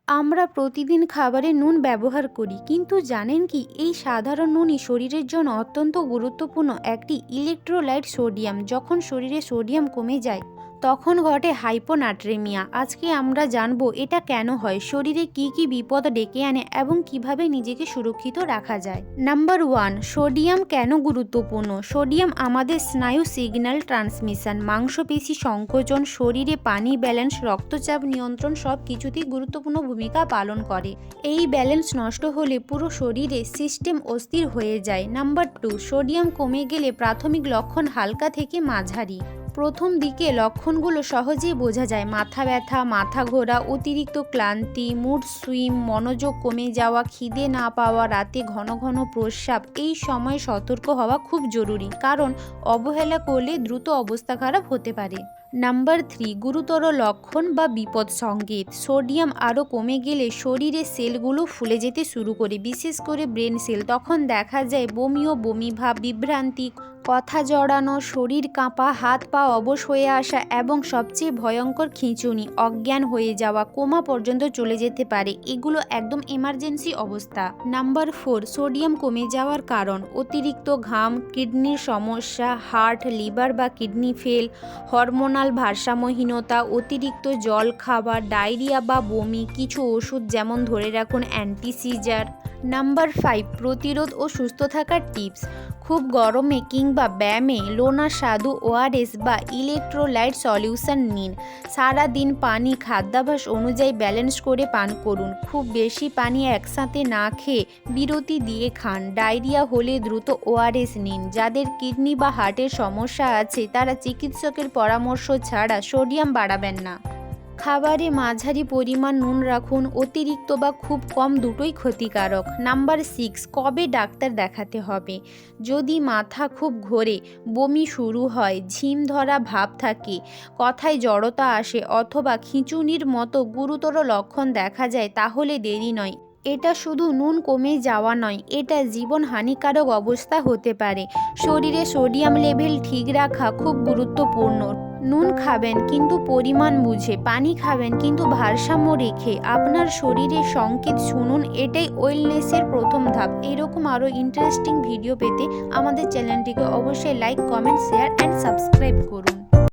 আমরা প্রতিদিন খাবারে নুন ব্যবহার করি, কিন্তু জানেন কি এই সাধারণ নুনই শরীরের জন্য অত্যন্ত গুরুত্বপূর্ণ একটি ইলেকট্রোলাইট সোডিয়াম। যখন শরীরে সোডিয়াম কমে যায় তখন ঘটে হাইপোনাট্রেমিয়া। আজকে আমরা জানবো এটা কেন হয়, শরীরে কি কি বিপদ ডেকে আনে এবং কিভাবে নিজেকে সুরক্ষিত রাখা যায়। নাম্বার 1, সোডিয়াম কেন গুরুত্বপূর্ণ। সোডিয়াম আমাদের স্নায়ু সিগন্যাল ট্রান্সমিশন, মাংসপেশি সংকোচন, শরীরে পানি ব্যালেন্স, রক্তচাপ নিয়ন্ত্রণ সব কিছুতেই গুরুত্বপূর্ণ ভূমিকা পালন করে। এই ব্যালেন্স নষ্ট হলে পুরো শরীরে সিস্টেম অস্থির হয়ে যায়। নাম্বার 2, সোডিয়াম কমে গেলে প্রাথমিক লক্ষণ হালকা থেকে মাঝারি। প্রথম দিকে লক্ষণগুলো সহজেই বোঝা যায়: মাথা ব্যথা, মাথা ঘোরা, অতিরিক্ত ক্লান্তি, মুড সুইং, মনোযোগ কমে যাওয়া, খিদে না পাওয়া, রাতে ঘন ঘন প্রস্রাব। এই সময় সতর্ক হওয়া খুব জরুরি, কারণ অবহেলা করলে দ্রুত অবস্থা খারাপ হতে পারে। নাম্বার 3, গুরুতর লক্ষণ বা বিপদ সংকেত। সোডিয়াম আরও কমে গেলে শরীরের সেলগুলো ফুলে যেতে শুরু করে, বিশেষ করে ব্রেন সেল। তখন দেখা যায় বমি ও বমি ভাব, বিভ্রান্তি, কথা জড়ানো, শরীর কাঁপা, হাত পা অবশ হয়ে আসা এবং সবচেয়ে ভয়ঙ্কর খিঁচুনি, অজ্ঞান হয়ে যাওয়া, কোমা পর্যন্ত চলে যেতে পারে। এগুলো একদম এমার্জেন্সি অবস্থা। নাম্বার 4, সোডিয়াম কমে যাওয়ার কারণ: অতিরিক্ত ঘাম, কিডনির সমস্যা, হার্ট, লিভার বা কিডনি ফেল, হরমোনাল ভারসাম্যহীনতা, অতিরিক্ত জল খাবার, ডায়রিয়া বা বমি, কিছু ওষুধ যেমন ধরে রাখুন অ্যান্টিসিজার। নাম্বার 5, প্রতিরোধ ও সুস্থ থাকার টিপস। খুব গরমে কিংবা ব্যায়ামে লোনা স্বাদু ওআরএস বা ইলেকট্রোলাইট সলিউশন নিন। সারা দিন পানি খাদ্যাভ্যাস অনুযায়ী ব্যালেন্স করে পান করুন। খুব বেশি পানি একসাথে না খেয়ে বিরতি দিয়ে খান। ডায়রিয়া হলে দ্রুত ওআরএস নিন। যাদের কিডনি বা হার্টের সমস্যা আছে তারা চিকিৎসকের পরামর্শ ছাড়া সোডিয়াম বাড়াবেন না। খাবারে মাঝারি পরিমাণ নুন রাখুন, অতিরিক্ত বা খুব কম দুটোই ক্ষতিকারক। নাম্বার 6, কবে ডাক্তার দেখাতে হবে। যদি মাথা খুব ঘোরে, বমি শুরু হয়, ঝিম ধরা ভাব থাকে, কথায় জড়তা আসে অথবা খিঁচুনির মতো গুরুতর লক্ষণ দেখা যায়, তাহলে দেরি নয়। এটা শুধু নুন কমে যাওয়া নয়, এটা জীবন হানিকারক অবস্থা হতে পারে। শরীরে সোডিয়াম লেভেল ঠিক রাখা খুব গুরুত্বপূর্ণ। নুন খাবেন কিন্তু পরিমাণ বুঝে, পানি খাবেন কিন্তু ভারসাম্য রেখে। আপনার শরীরের সংকেত শুনুন, এটাই ওয়েলনেসের প্রথম ধাপ। এরকম আরও ইন্টারেস্টিং ভিডিও পেতে আমাদের চ্যানেলটিকে অবশ্যই like, comment, share and subscribe করুন।